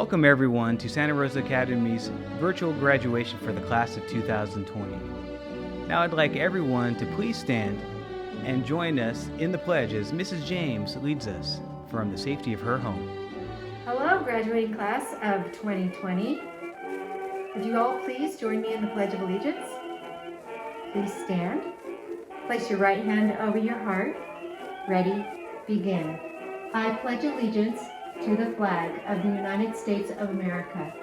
Welcome everyone to Santa Rosa Academy's virtual graduation for the class of 2020. Now I'd like everyone to please stand and join us in the pledge as Mrs. James leads us from the safety of her home. Hello, graduating class of 2020. Would you all please join me in the Pledge of Allegiance? Please stand. Place your right hand over your heart. Ready, begin. I pledge allegiance to the flag of the United States of America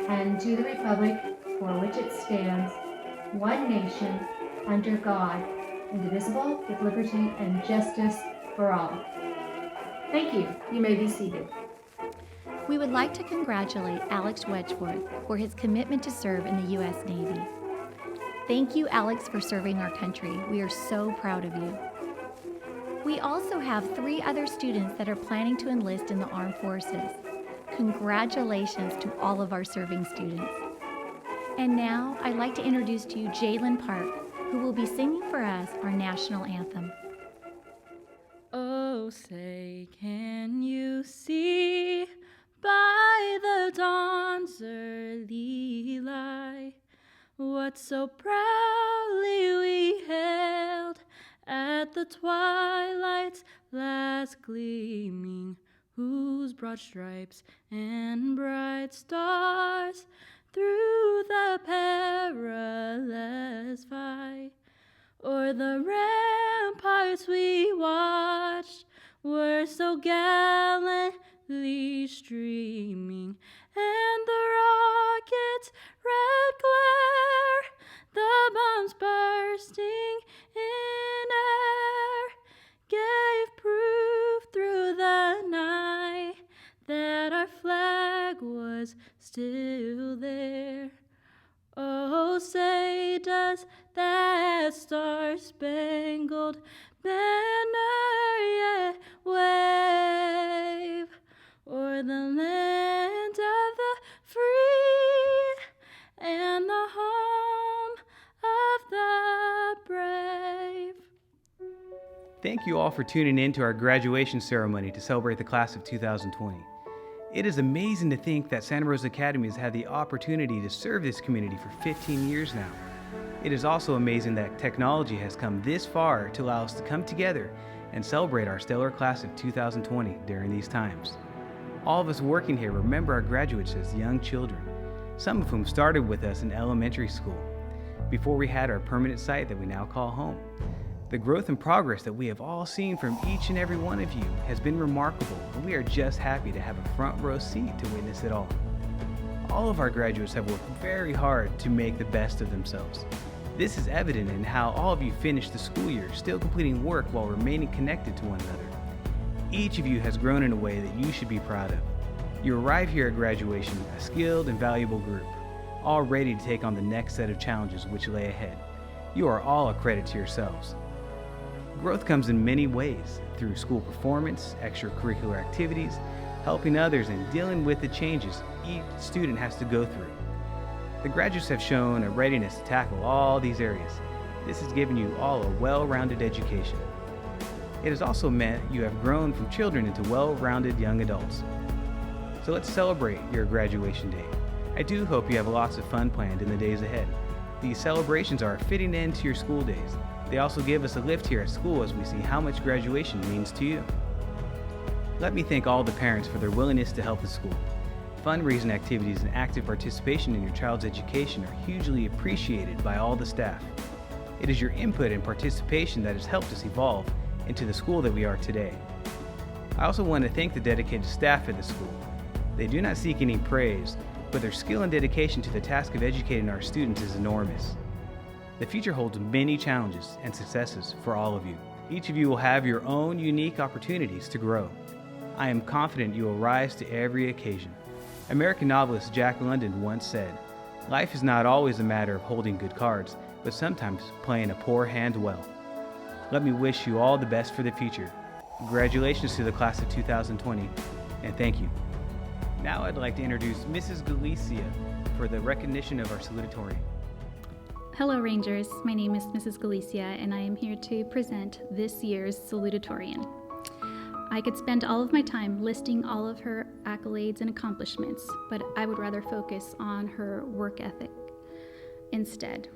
and to the republic for which it stands, one nation, under God, indivisible, with liberty and justice for all. Thank you. You may be seated. We would like to congratulate Alex Wedgeworth for his commitment to serve in the U.S. Navy. Thank you, Alex, for serving our country. We are so proud of you. We also have 3 other students that are planning to enlist in the armed forces. Congratulations to all of our serving students. And now, I'd like to introduce to you Jalen Park, who will be singing for us our national anthem. Oh, say, can you see by the dawn's early light what so proudly we hailed at the twilight's last gleaming, whose broad stripes and bright stars through the perilous fight o'er the ramparts we watched were so gallantly streaming, and the rocket's red glare, the bombs bursting in air, gave proof through the night that our flag was still there. Oh, say, does that star-spangled banner yet wave o'er the land of the free and the home of the brave? Thank you all for tuning in to our graduation ceremony to celebrate the class of 2020. It is amazing to think that Santa Rosa Academy has had the opportunity to serve this community for 15 years now. It is also amazing that technology has come this far to allow us to come together and celebrate our stellar class of 2020 during these times. All of us working here remember our graduates as young children, some of whom started with us in elementary school, before we had our permanent site that we now call home. The growth and progress that we have all seen from each and every one of you has been remarkable, and we are just happy to have a front row seat to witness it all. All of our graduates have worked very hard to make the best of themselves. This is evident in how all of you finished the school year still completing work while remaining connected to one another. Each of you has grown in a way that you should be proud of. You arrive here at graduation a skilled and valuable group, all ready to take on the next set of challenges which lay ahead. You are all a credit to yourselves. Growth comes in many ways, through school performance, extracurricular activities, helping others, and dealing with the changes each student has to go through. The graduates have shown a readiness to tackle all these areas. This has given you all a well-rounded education. It has also meant you have grown from children into well-rounded young adults. So let's celebrate your graduation day. I do hope you have lots of fun planned in the days ahead. These celebrations are a fitting end to your school days. They also give us a lift here at school as we see how much graduation means to you. Let me thank all the parents for their willingness to help the school. Fundraising activities and active participation in your child's education are hugely appreciated by all the staff. It is your input and participation that has helped us evolve into the school that we are today. I also want to thank the dedicated staff at the school. They do not seek any praise, but their skill and dedication to the task of educating our students is enormous. The future holds many challenges and successes for all of you. Each of you will have your own unique opportunities to grow. I am confident you will rise to every occasion. American novelist Jack London once said, "Life is not always a matter of holding good cards, but sometimes playing a poor hand well." Let me wish you all the best for the future. Congratulations to the class of 2020, and thank you. Now I'd like to introduce Mrs. Galicia for the recognition of our salutatorian. Hello Rangers, my name is Mrs. Galicia and I am here to present this year's salutatorian. I could spend all of my time listing all of her accolades and accomplishments, but I would rather focus on her work ethic instead.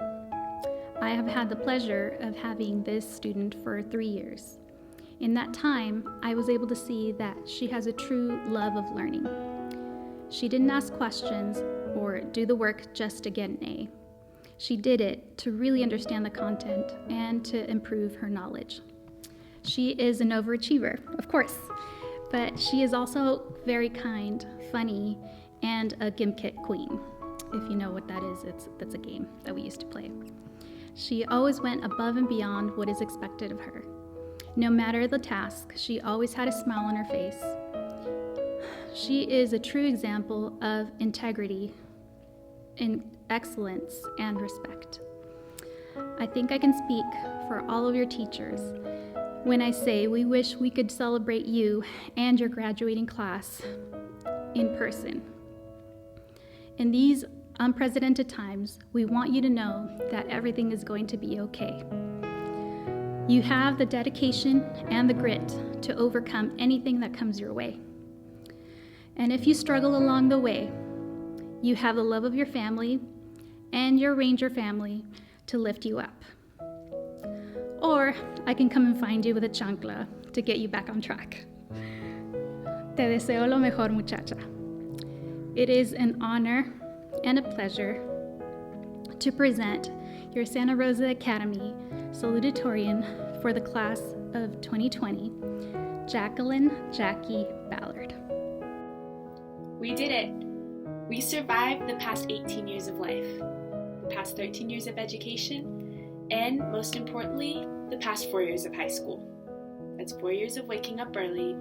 I have had the pleasure of having this student for 3 years. In that time, I was able to see that she has a true love of learning. She didn't ask questions or do the work just to get an A. She did it to really understand the content and to improve her knowledge. She is an overachiever, of course, but she is also very kind, funny, and a Gimkit queen. If you know what that is, that's a game that we used to play. She always went above and beyond what is expected of her. No matter the task, she always had a smile on her face. She is a true example of integrity, excellence, and respect. I think I can speak for all of your teachers when I say we wish we could celebrate you and your graduating class in person. In these unprecedented times, we want you to know that everything is going to be okay. You have the dedication and the grit to overcome anything that comes your way. And if you struggle along the way, you have the love of your family and your Ranger family to lift you up. Or I can come and find you with a chancla to get you back on track. Te deseo lo mejor, muchacha. It is an honor and a pleasure to present your Santa Rosa Academy salutatorian for the class of 2020, Jacqueline Jackie Ballard. We did it! We survived the past 18 years of life, the past 13 years of education, and most importantly, the past 4 years of high school. That's 4 years of waking up early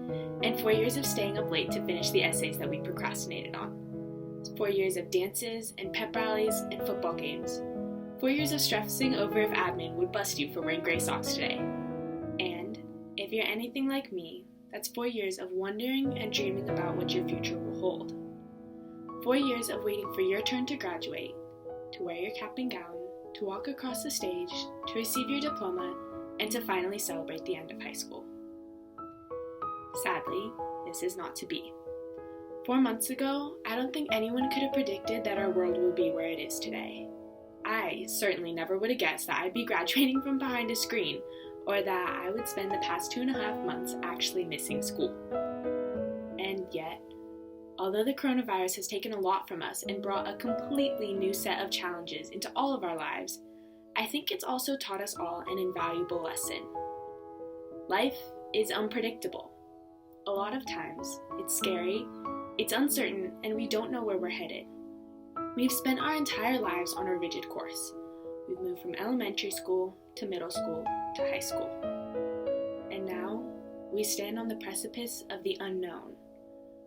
and 4 years of staying up late to finish the essays that we procrastinated on. It's 4 years of dances and pep rallies and football games. 4 years of stressing over if admin would bust you for wearing gray socks today. And if you're anything like me, that's 4 years of wondering and dreaming about what your future will hold. 4 years of waiting for your turn to graduate, to wear your cap and gown, to walk across the stage, to receive your diploma, and to finally celebrate the end of high school. Sadly, this is not to be. 4 months ago, I don't think anyone could have predicted that our world would be where it is today. I certainly never would have guessed that I'd be graduating from behind a screen, or that I would spend the past 2.5 months actually missing school. And yet, although the coronavirus has taken a lot from us and brought a completely new set of challenges into all of our lives, I think it's also taught us all an invaluable lesson. Life is unpredictable. A lot of times, it's scary, it's uncertain, and we don't know where we're headed. We've spent our entire lives on a rigid course. We've moved from elementary school to middle school to high school. And now, we stand on the precipice of the unknown.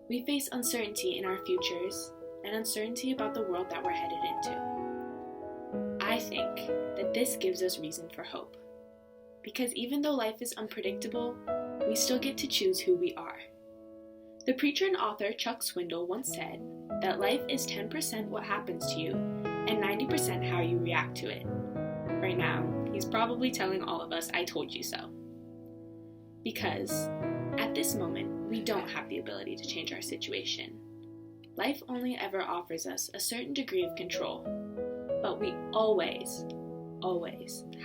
We face uncertainty in our futures and uncertainty about the world that we're headed into. I think that this gives us reason for hope. Because even though life is unpredictable, we still get to choose who we are. The preacher and author Chuck Swindoll once said that life is 10% what happens to you and 90% how you react to it. Right now, he's probably telling all of us, I told you so. Because at this moment, we don't have the ability to change our situation. Life only ever offers us a certain degree of control, but we always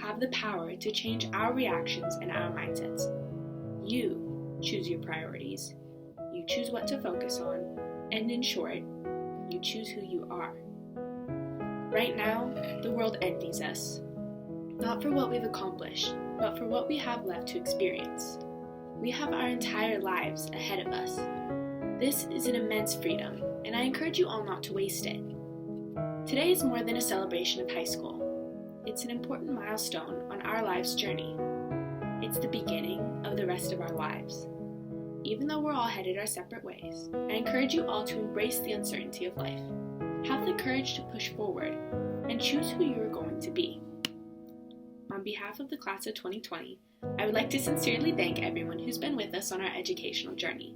have the power to change our reactions and our mindsets. You choose your priorities, you choose what to focus on, and in short, you choose who you are. Right now, the world envies us, not for what we've accomplished, but for what we have left to experience. We have our entire lives ahead of us. This is an immense freedom, and I encourage you all not to waste it. Today is more than a celebration of high school. It's an important milestone on our life's journey. It's the beginning of the rest of our lives. Even though we're all headed our separate ways, I encourage you all to embrace the uncertainty of life. Have the courage to push forward and choose who you are going to be. On behalf of the class of 2020, I would like to sincerely thank everyone who's been with us on our educational journey.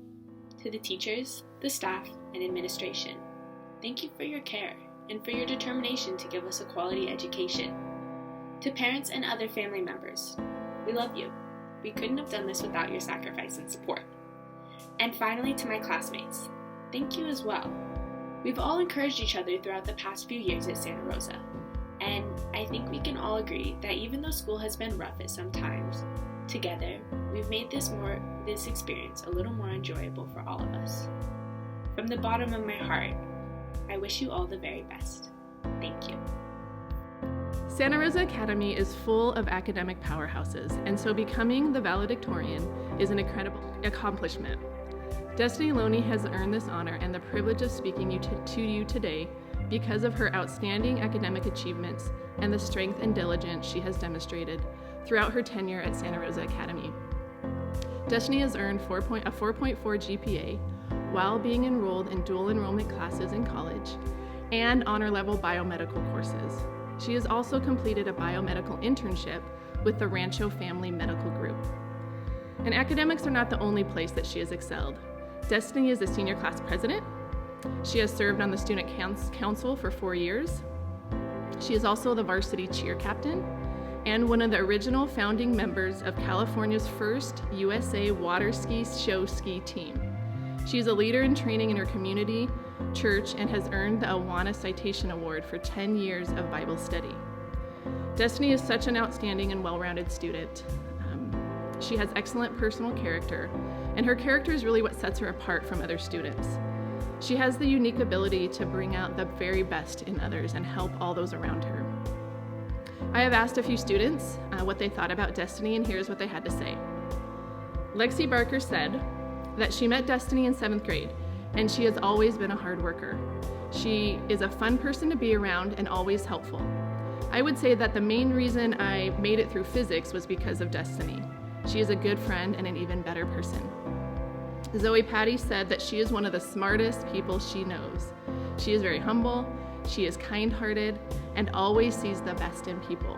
To the teachers, the staff, and administration, thank you for your care and for your determination to give us a quality education. To parents and other family members, we love you. We couldn't have done this without your sacrifice and support. And finally, to my classmates, thank you as well. We've all encouraged each other throughout the past few years at Santa Rosa, and I think we can all agree that even though school has been rough at some times, together, we've made this experience a little more enjoyable for all of us. From the bottom of my heart, I wish you all the very best. Thank you. Santa Rosa Academy is full of academic powerhouses, and so becoming the valedictorian is an incredible accomplishment. Destiny Loney has earned this honor and the privilege of speaking to you today because of her outstanding academic achievements and the strength and diligence she has demonstrated throughout her tenure at Santa Rosa Academy. Destiny has earned a 4.4 GPA while being enrolled in dual enrollment classes in college and honor-level biomedical courses. She has also completed a biomedical internship with the Rancho Family Medical Group. And academics are not the only place that she has excelled. Destiny is the senior class president. She has served on the student council for 4 years. She is also the varsity cheer captain and one of the original founding members of California's first USA water ski show ski team. She is a leader in training in her community, church, and has earned the Awana Citation Award for 10 years of Bible study. Destiny is such an outstanding and well-rounded student. She has excellent personal character, and her character is really what sets her apart from other students. She has the unique ability to bring out the very best in others and help all those around her. I have asked a few students what they thought about Destiny, and here's what they had to say. Lexi Barker said that she met Destiny in 7th grade, and she has always been a hard worker. She is a fun person to be around and always helpful. I would say that the main reason I made it through physics was because of Destiny. She is a good friend and an even better person. Zoe Patty said that she is one of the smartest people she knows. She is very humble, she is kind-hearted, and always sees the best in people.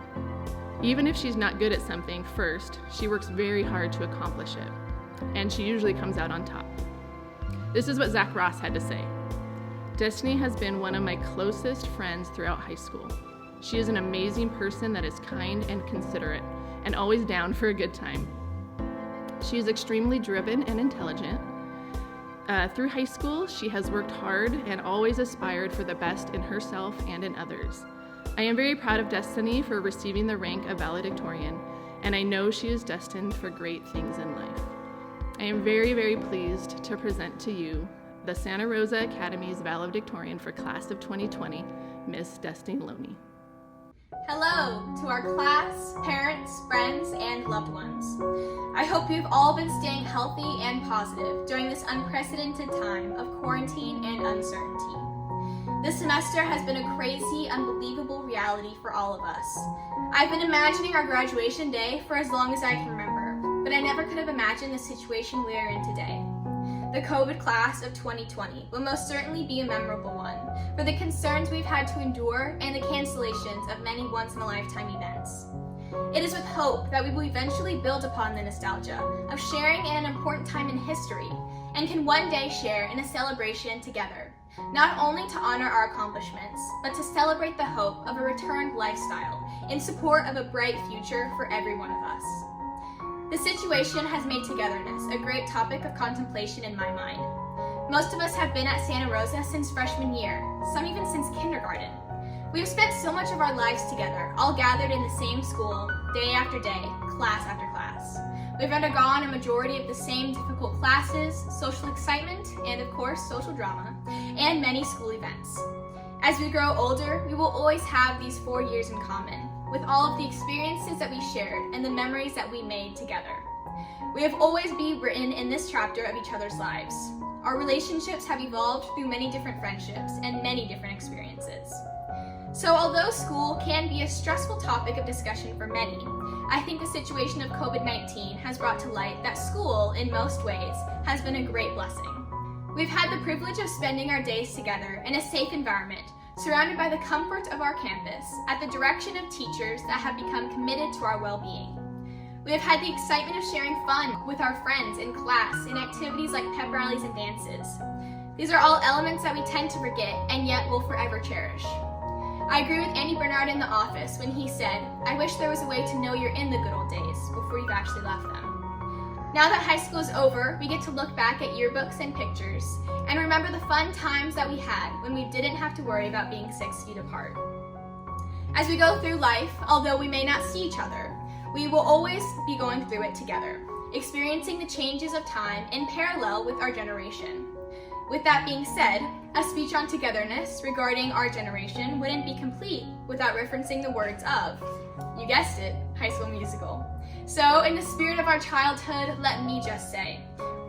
Even if she's not good at something first, she works very hard to accomplish it, and she usually comes out on top. This is what Zach Ross had to say. Destiny has been one of my closest friends throughout high school. She is an amazing person that is kind and considerate, and always down for a good time. She is extremely driven and intelligent. Through high school, she has worked hard and always aspired for the best in herself and in others. I am very proud of Destiny for receiving the rank of valedictorian, and I know she is destined for great things in life. I am very, very pleased to present to you the Santa Rosa Academy's valedictorian for class of 2020, Miss Destiny Loney. Hello to our class, parents, friends, and loved ones. I hope you've all been staying healthy and positive during this unprecedented time of quarantine and uncertainty. This semester has been a crazy, unbelievable reality for all of us. I've been imagining our graduation day for as long as I can remember, but I never could have imagined the situation we are in today. The COVID class of 2020 will most certainly be a memorable one for the concerns we've had to endure and the cancellations of many once-in-a-lifetime events. It is with hope that we will eventually build upon the nostalgia of sharing in an important time in history and can one day share in a celebration together, not only to honor our accomplishments, but to celebrate the hope of a returned lifestyle in support of a bright future for every one of us. The situation has made togetherness a great topic of contemplation in my mind. Most of us have been at Santa Rosa since freshman year, some even since kindergarten. We have spent so much of our lives together, all gathered in the same school, day after day, class after class. We've undergone a majority of the same difficult classes, social excitement, and of course, social drama, and many school events. As we grow older, we will always have these 4 years in common, with all of the experiences that we shared and the memories that we made together. We have always been written in this chapter of each other's lives. Our relationships have evolved through many different friendships and many different experiences. So although school can be a stressful topic of discussion for many, I think the situation of COVID-19 has brought to light that school, in most ways, has been a great blessing. We've had the privilege of spending our days together in a safe environment, surrounded by the comfort of our campus, at the direction of teachers that have become committed to our well-being. We have had the excitement of sharing fun with our friends in class in activities like pep rallies and dances. These are all elements that we tend to forget and yet will forever cherish. I agree with Andy Bernard in the office when he said, "I wish there was a way to know you're in the good old days before you've actually left them." Now that high school is over, we get to look back at yearbooks and pictures and remember the fun times that we had when we didn't have to worry about being 6 feet apart. As we go through life, although we may not see each other, we will always be going through it together, experiencing the changes of time in parallel with our generation. With that being said, a speech on togetherness regarding our generation wouldn't be complete without referencing the words of, you guessed it, High School Musical. So, in the spirit of our childhood, let me just say,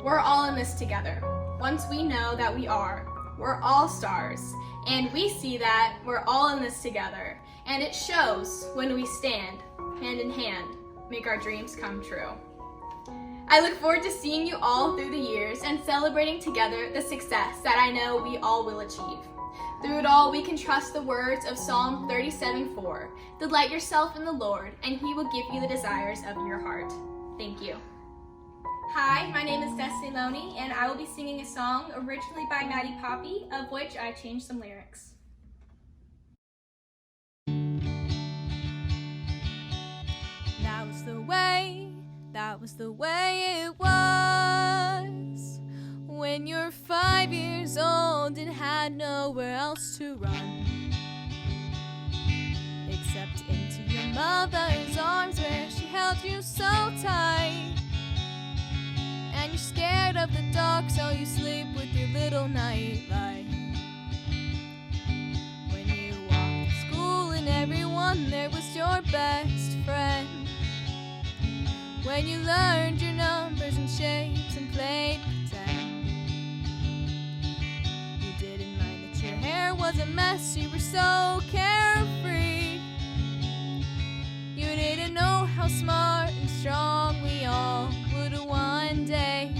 we're all in this together. Once we know that we're all stars, and we see that we're all in this together, and it shows when we stand, hand in hand, make our dreams come true. I look forward to seeing you all through the years and celebrating together the success that I know we all will achieve. Through it all, we can trust the words of Psalm 37:4. Delight yourself in the Lord, and He will give you the desires of your heart. Thank you. Hi, my name is Destiny Loney, and I will be singing a song originally by Maddie Poppy, of which I changed some lyrics. That was the way it was when you're 5 years old and had nowhere else to run except into your mother's arms where she held you so tight. And you're scared of the dark, so you sleep with your little nightlight. When you walked to school and everyone there was your best friend. When you learned your numbers and shapes and played pretend. You didn't mind that your hair was a mess, you were so carefree. You didn't know how smart and strong we all would one day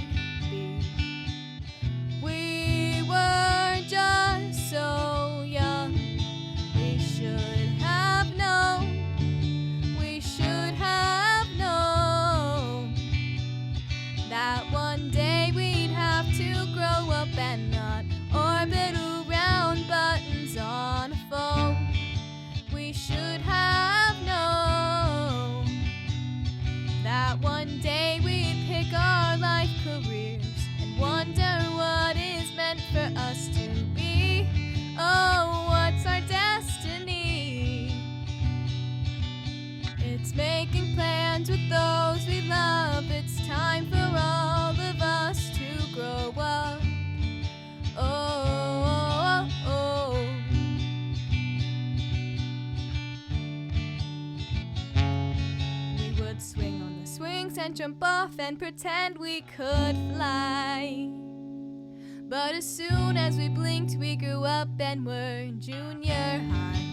be. We were just so young, we should have known. We should have known that one day we'd have to grow up and not orbit around buttons on a phone. We should have known that one day we'd pick our life careers and wonder what is meant for us to be. Oh, what's our destiny? It's making plans with those we love. It's time for all of us to grow up. Oh, oh, oh. We would swing on the swings and jump off and pretend we could fly. But as soon as we blinked, we grew up and were in junior high.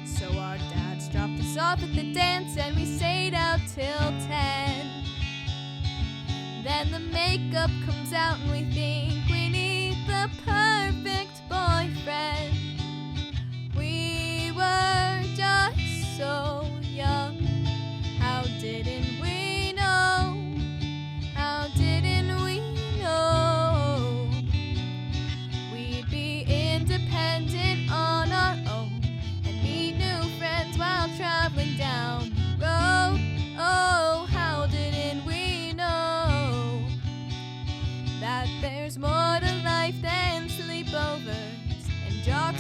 So our dads dropped us off at the dance and we stayed out till 10. Then the makeup comes out and we think we need the perfect boyfriend. We were just so young. How didn't we know? How didn't we know? We'd be independent on our own and meet new friends while traveling down the road. Oh, how didn't we know that there's more to life than sleepovers and jock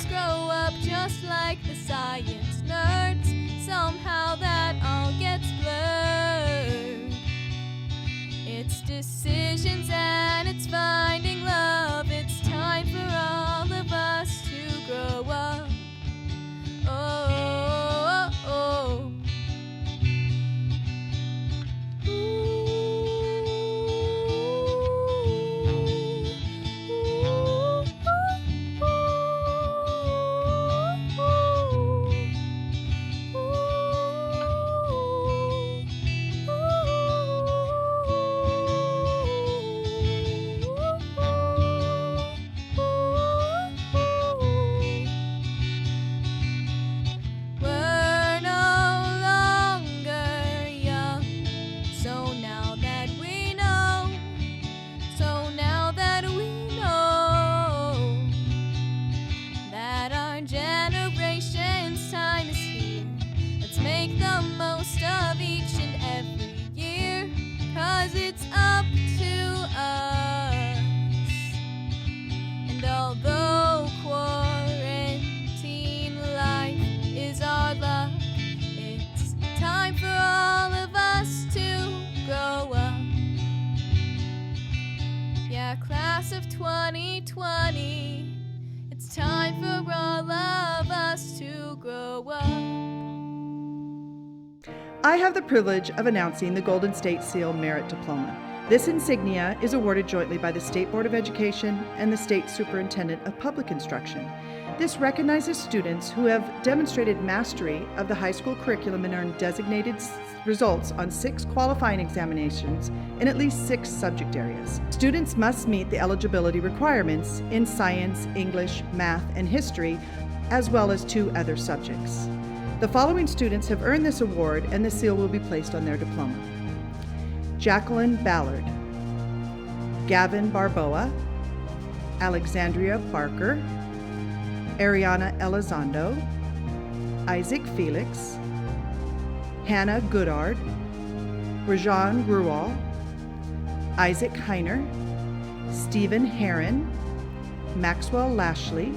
of 2020. It's time for all of us to grow up. I have the privilege of announcing the Golden State Seal Merit Diploma. This insignia is awarded jointly by the State Board of Education and the State Superintendent of Public Instruction. This recognizes students who have demonstrated mastery of the high school curriculum and earned designated results on 6 qualifying examinations in at least 6 subject areas. Students must meet the eligibility requirements in science, English, math, and history, as well as 2 other subjects. The following students have earned this award, and the seal will be placed on their diploma: Jacqueline Ballard, Gavin Barboa, Alexandria Barker, Ariana Elizondo, Isaac Felix, Hannah Goodard, Rajan Gruwal, Isaac Heiner, Stephen Heron, Maxwell Lashley,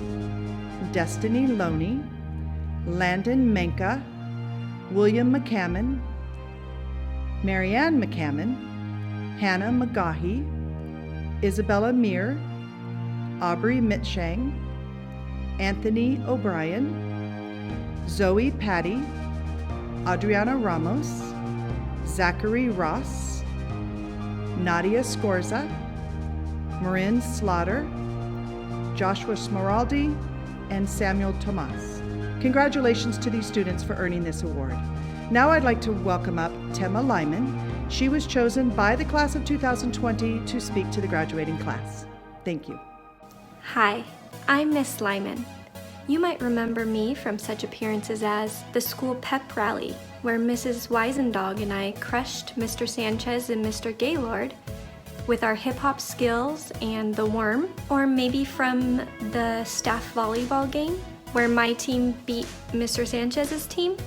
Destiny Loney, Landon Menka, William McCammon, Marianne McCammon, Hannah McGaughy, Isabella Meir, Aubrey Mitchang, Anthony O'Brien, Zoe Patty, Adriana Ramos, Zachary Ross, Nadia Scorza, Marin Slaughter, Joshua Smeraldi, and Samuel Tomas. Congratulations to these students for earning this award. Now I'd like to welcome up Tema Lyman. She was chosen by the class of 2020 to speak to the graduating class. Thank you. Hi, I'm Miss Lyman. You might remember me from such appearances as the school pep rally, where Mrs. Weisendog and I crushed Mr. Sanchez and Mr. Gaylord with our hip-hop skills and the worm, or maybe from the staff volleyball game, where my team beat Mr. Sanchez's team,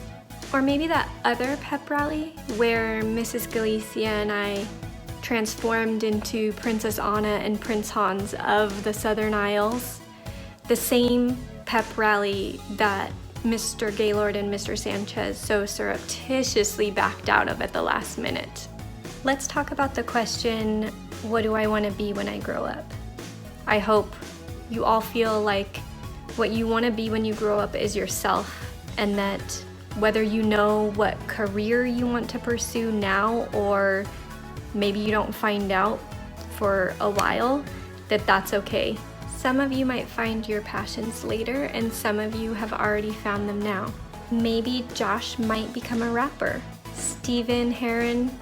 or maybe that other pep rally where Mrs. Galicia and I transformed into Princess Anna and Prince Hans of the Southern Isles, the same pep rally that Mr. Gaylord and Mr. Sanchez so surreptitiously backed out of at the last minute. Let's talk about the question, what do I want to be when I grow up? I hope you all feel like what you want to be when you grow up is yourself, and that whether you know what career you want to pursue now, or maybe you don't find out for a while, that's okay. Some of you might find your passions later, and some of you have already found them now. Maybe Josh might become a rapper. Stephen Heron,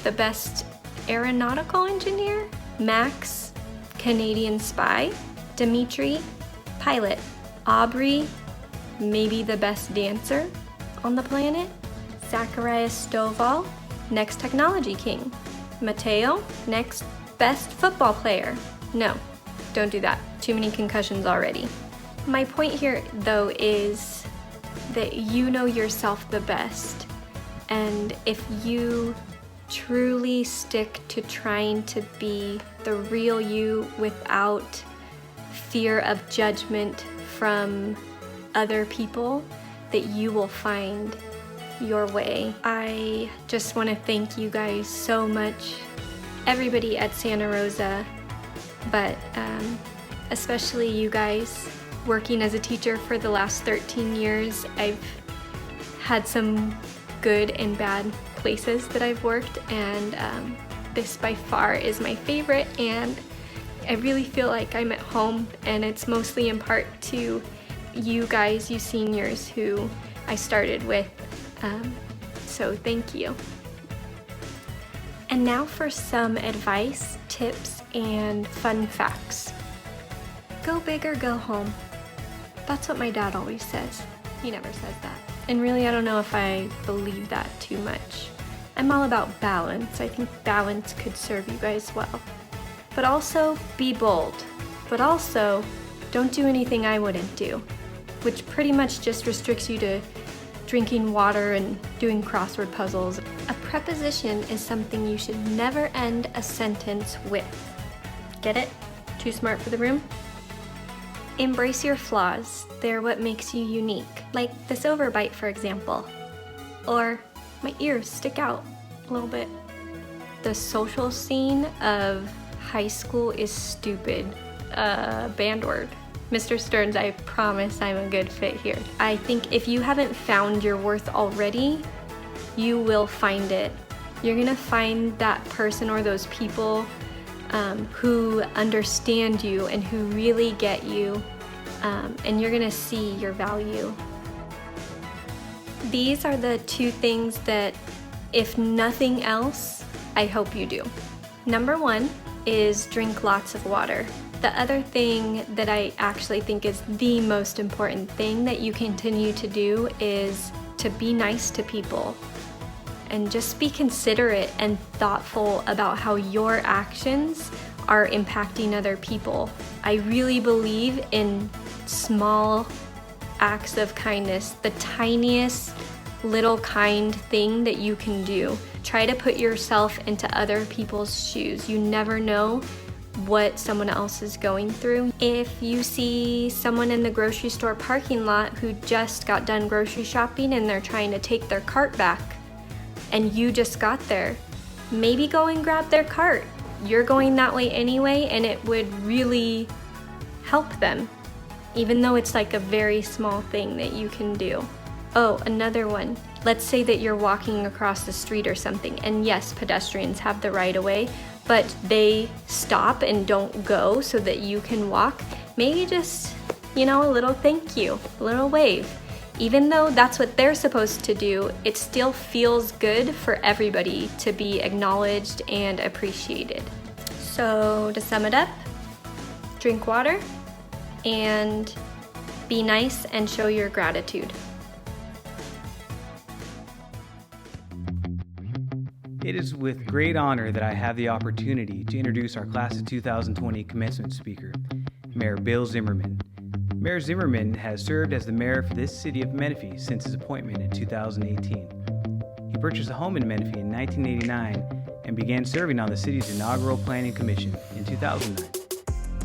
the best aeronautical engineer. Max, Canadian spy. Dimitri, pilot. Aubrey, maybe the best dancer on the planet. Zacharias Stovall, next technology king. Mateo, next best football player. No, don't do that. Too many concussions already. My point here, though, is that you know yourself the best. And if you truly stick to trying to be the real you without fear of judgment from other people, that you will find your way. I just want to thank you guys so much, everybody at Santa Rosa, but especially you guys working as a teacher for the last 13 years. I've had some good and bad places that I've worked, and this by far is my favorite, and I really feel like I'm at home, and it's mostly in part to you guys, you seniors who I started with, so thank you. And now for some advice, tips, and fun facts. Go big or go home. That's what my dad always says. He never says that. And really, I don't know if I believe that too much. I'm all about balance. I think balance could serve you guys well. But also, be bold. But also, don't do anything I wouldn't do, which pretty much just restricts you to drinking water and doing crossword puzzles. A preposition is something you should never end a sentence with. Get it? Too smart for the room? Embrace your flaws. They're what makes you unique. Like this overbite, for example. Or my ears stick out a little bit. The social scene of high school is stupid band word. Mr. Stearns, I promise I'm a good fit here. I think if you haven't found your worth already, you will find it. You're gonna find that person or those people who understand you and who really get you, and you're gonna see your value. These are the two things that, if nothing else, I hope you do. Number one is drink lots of water. The other thing that I actually think is the most important thing that you continue to do is to be nice to people and just be considerate and thoughtful about how your actions are impacting other people. I really believe in small acts of kindness, the tiniest little kind thing that you can do. Try to put yourself into other people's shoes. You never know what someone else is going through. If you see someone in the grocery store parking lot who just got done grocery shopping and they're trying to take their cart back and you just got there, maybe go and grab their cart. You're going that way anyway, and it would really help them, even though it's like a very small thing that you can do. Oh, another one. Let's say that you're walking across the street or something, and yes, pedestrians have the right of way, but they stop and don't go so that you can walk. Maybe just, a little thank you, a little wave. Even though that's what they're supposed to do, it still feels good for everybody to be acknowledged and appreciated. So to sum it up, drink water and be nice and show your gratitude. It is with great honor that I have the opportunity to introduce our Class of 2020 commencement speaker, Mayor Bill Zimmerman. Mayor Zimmerman has served as the mayor for this city of Menifee since his appointment in 2018. He purchased a home in Menifee in 1989 and began serving on the city's inaugural planning commission in 2009.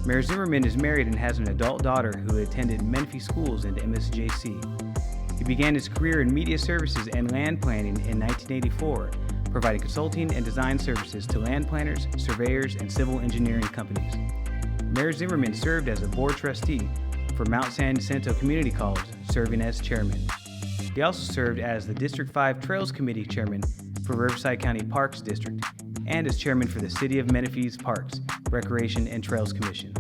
Mayor Zimmerman is married and has an adult daughter who attended Menifee schools and MSJC. He began his career in media services and land planning in 1984, providing consulting and design services to land planners, surveyors, and civil engineering companies. Mayor Zimmerman served as a board trustee for Mount San Jacinto Community College, serving as chairman. He also served as the District 5 Trails Committee chairman for Riverside County Parks District and as chairman for the City of Menifee's Parks, Recreation, and Trails Commission.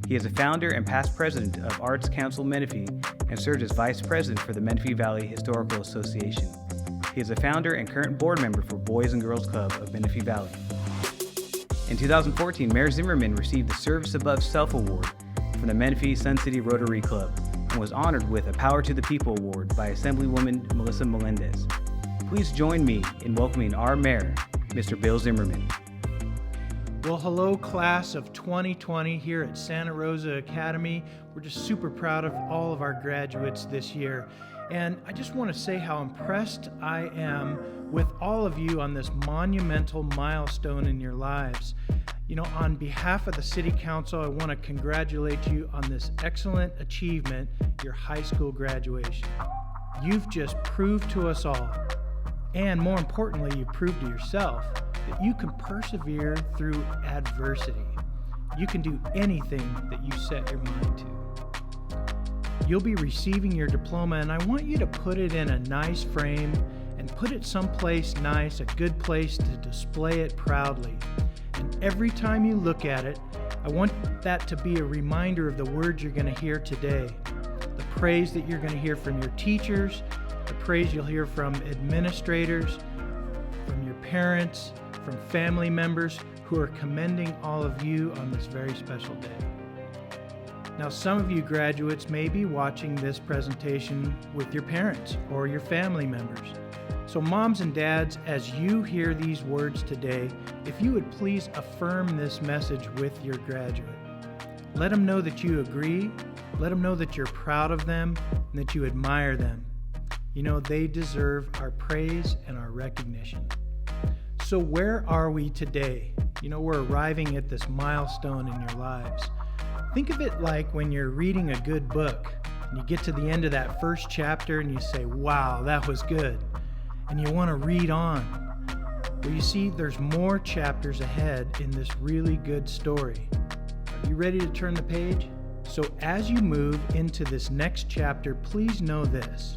He is a founder and past president of Arts Council Menifee and served as vice president for the Menifee Valley Historical Association. He is a founder and current board member for Boys and Girls Club of Menifee Valley. In 2014, Mayor Zimmerman received the Service Above Self Award from the Menifee Sun City Rotary Club and was honored with a Power to the People Award by Assemblywoman Melissa Melendez. Please join me in welcoming our mayor, Mr. Bill Zimmerman. Well, hello, class of 2020 here at Santa Rosa Academy. We're just super proud of all of our graduates this year. And I just want to say how impressed I am with all of you on this monumental milestone in your lives. On behalf of the City Council, I want to congratulate you on this excellent achievement, your high school graduation. You've just proved to us all, and more importantly, you proved to yourself that you can persevere through adversity. You can do anything that you set your mind to. You'll be receiving your diploma, and I want you to put it in a nice frame and put it someplace nice, a good place to display it proudly. And every time you look at it, I want that to be a reminder of the words you're going to hear today. The praise that you're going to hear from your teachers, the praise you'll hear from administrators, from your parents, from family members who are commending all of you on this very special day. Now, some of you graduates may be watching this presentation with your parents or your family members. So moms and dads, as you hear these words today, if you would please affirm this message with your graduate. Let them know that you agree, let them know that you're proud of them, and that you admire them. They deserve our praise and our recognition. So where are we today? We're arriving at this milestone in your lives. Think of it like when you're reading a good book and you get to the end of that first chapter and you say, wow, that was good. And you want to read on. Well, you see, there's more chapters ahead in this really good story. Are you ready to turn the page? So as you move into this next chapter, please know this.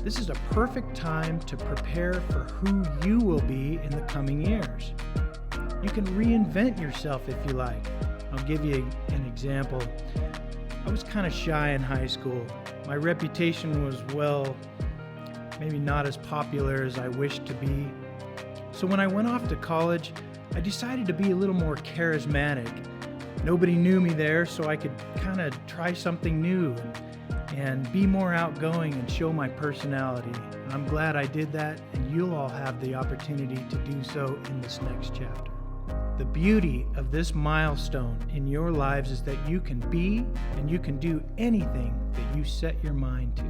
This is a perfect time to prepare for who you will be in the coming years. You can reinvent yourself if you like. I'll give you an example. I was kind of shy in high school. My reputation was, well, maybe not as popular as I wished to be. So when I went off to college, I decided to be a little more charismatic. Nobody knew me there, so I could kind of try something new and be more outgoing and show my personality. And I'm glad I did that, and you'll all have the opportunity to do so in this next chapter. The beauty of this milestone in your lives is that you can be and you can do anything that you set your mind to.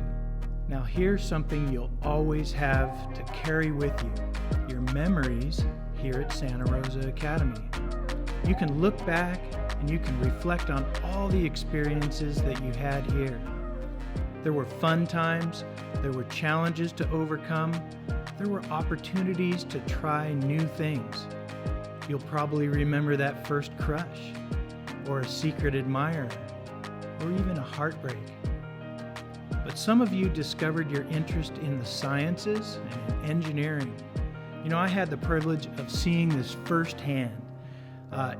Now here's something you'll always have to carry with you: your memories here at Santa Rosa Academy. You can look back and you can reflect on all the experiences that you had here. There were fun times, there were challenges to overcome, there were opportunities to try new things. You'll probably remember that first crush, or a secret admirer, or even a heartbreak. But some of you discovered your interest in the sciences and in engineering. You know, I had the privilege of seeing this firsthand.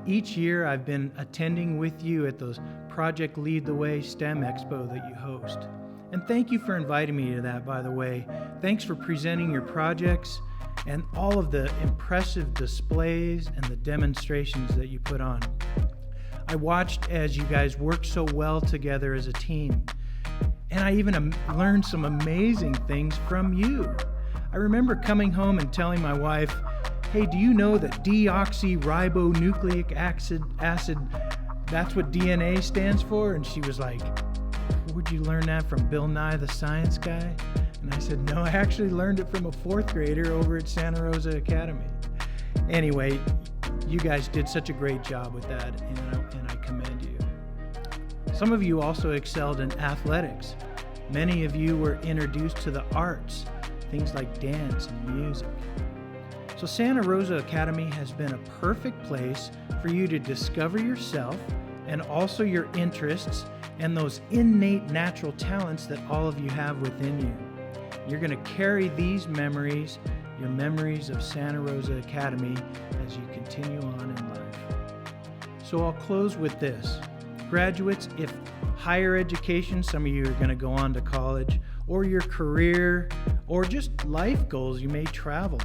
Each year I've been attending with you at those Project Lead the Way STEM Expo that you host. And thank you for inviting me to that, by the way. Thanks for presenting your projects and all of the impressive displays and the demonstrations that you put on. I watched as you guys worked so well together as a team. And I even learned some amazing things from you. I remember coming home and telling my wife, hey, do you know that deoxyribonucleic acid, that's what DNA stands for? And she was like, where'd you learn that from, Bill Nye the Science Guy? And I said, no, I actually learned it from a fourth grader over at Santa Rosa Academy. Anyway, you guys did such a great job with that, and I commend you. Some of you also excelled in athletics. Many of you were introduced to the arts, things like dance and music. So Santa Rosa Academy has been a perfect place for you to discover yourself and also your interests and those innate natural talents that all of you have within you. You're going to carry these memories, your memories of Santa Rosa Academy, as you continue on in life. So I'll close with this. Graduates, if higher education, some of you are going to go on to college, or your career, or just life goals, you may travel.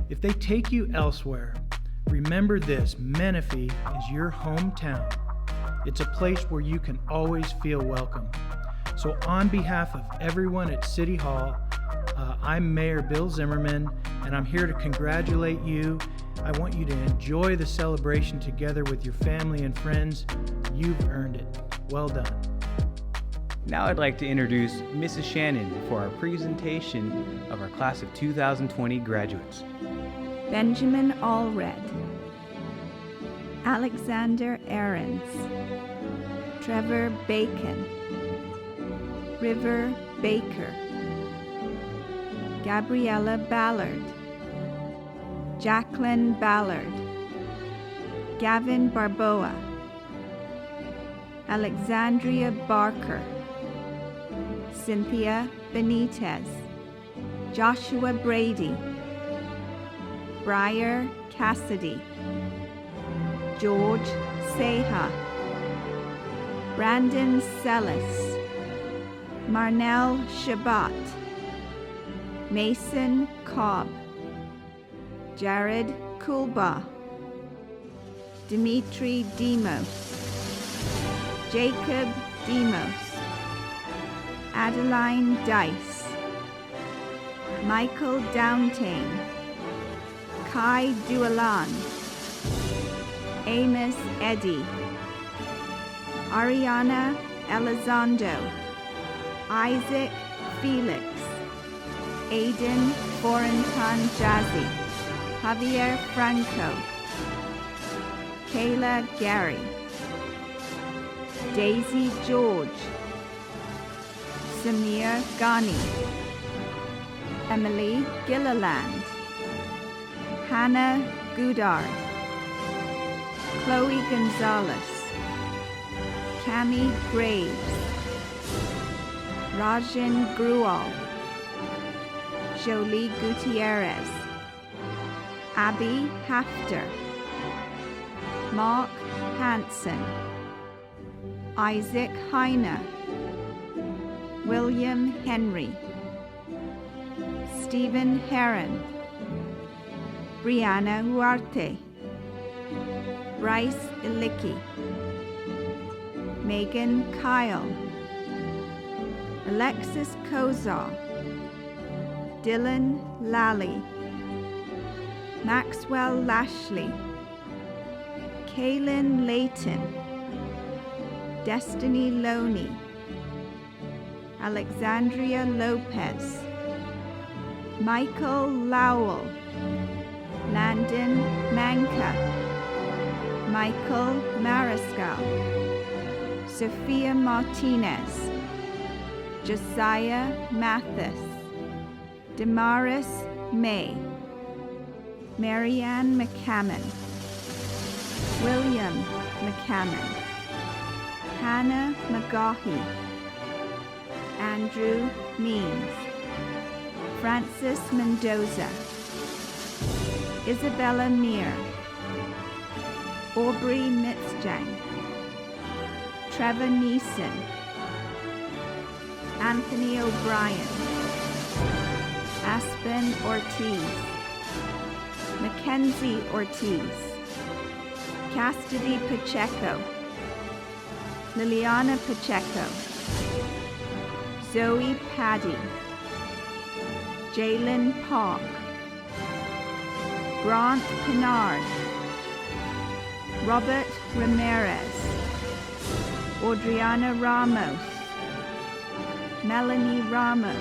If they take you elsewhere, remember this: Menifee is your hometown. It's a place where you can always feel welcome. So on behalf of everyone at City Hall, I'm Mayor Bill Zimmerman, and I'm here to congratulate you. I want you to enjoy the celebration together with your family and friends. You've earned it. Well done. Now I'd like to introduce Mrs. Shannon for our presentation of our class of 2020 graduates. Benjamin Allred, Alexander Ahrens, Trevor Bacon, River Baker, Gabriella Ballard, Jacqueline Ballard, Gavin Barboa, Alexandria Barker, Cynthia Benitez, Joshua Brady, Briar Cassidy, George Seha, Brandon Sellis, Marnell Shabbat, Mason Cobb, Jared Kulba, Dimitri Demos, Jacob Demos, Adeline Dice, Michael Downtain, Kai Dualan, Amos Eddy, Ariana Elizondo, Isaac Felix, Aiden Forentan Jazzy, Javier Franco, Kayla Gary, Daisy George, Samir Ghani, Emily Gilliland, Hannah Goudard, Chloe Gonzalez, Cami Graves, Rajan Grual, Jolie Gutierrez, Abby Hafter, Mark Hansen, Isaac Heine, William Henry, Stephen Heron, Brianna Huarte, Bryce Ilicki, Megan Kyle, Alexis Kozar, Dylan Lally, Maxwell Lashley, Kaylin Layton, Destiny Loney, Alexandria Lopez, Michael Lowell, Landon Manka, Michael Mariscal, Sophia Martinez, Josiah Mathis, Damaris May, Marianne McCammon, William McCammon, Hannah McGaughy, Andrew Means, Francis Mendoza, Isabella Meir, Aubrey Mitzjang, Trevor Neeson, Anthony O'Brien, Aspen Ortiz, Mackenzie Ortiz, Cassidy Pacheco, Liliana Pacheco, Zoe Paddy, Jalen Park, Grant Pinard, Robert Ramirez, Audriana Ramos, Melanie Ramos,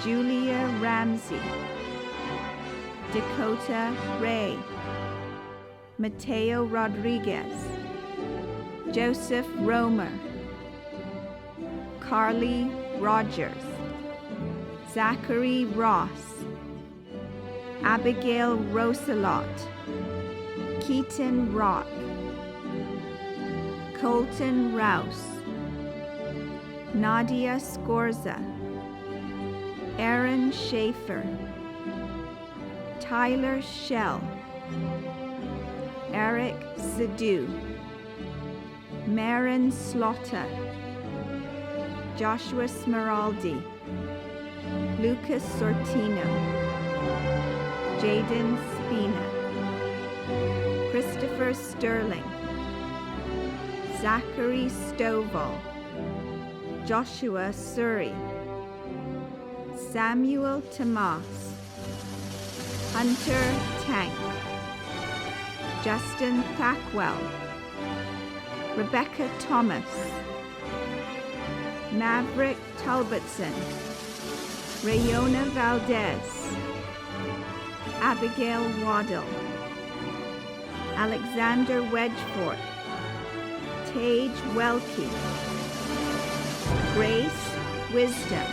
Julia Ramsey, Dakota Ray, Mateo Rodriguez, Joseph Romer, Carly Rogers, Zachary Ross, Abigail Rosalot, Keaton Rock, Colton Rouse, Nadia Scorza, Aaron Schaefer, Tyler Shell, Eric Sadu, Marin Slaughter, Joshua Smeraldi, Lucas Sortino, Jaden Spina, Christopher Sterling, Zachary Stovall, Joshua Surrey, Samuel Tomas, Hunter Tank, Justin Thackwell, Rebecca Thomas, Maverick Talbotson, Rayona Valdez, Abigail Waddell, Alexander Wedgefort, Tage Welke, Grace Wisdom,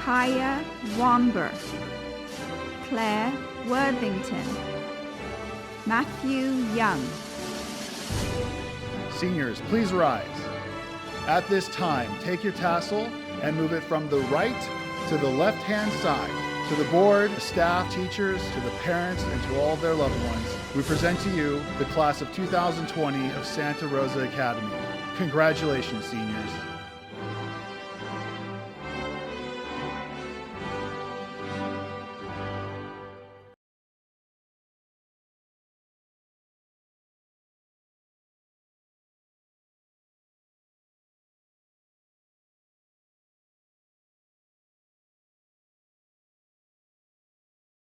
Kaya Womber, Claire Worthington, Matthew Young. Seniors, please rise. At this time, take your tassel and move it from the right to the left-hand side. To the board, the staff, teachers, to the parents, and to all their loved ones, we present to you the class of 2020 of Santa Rosa Academy. Congratulations, seniors.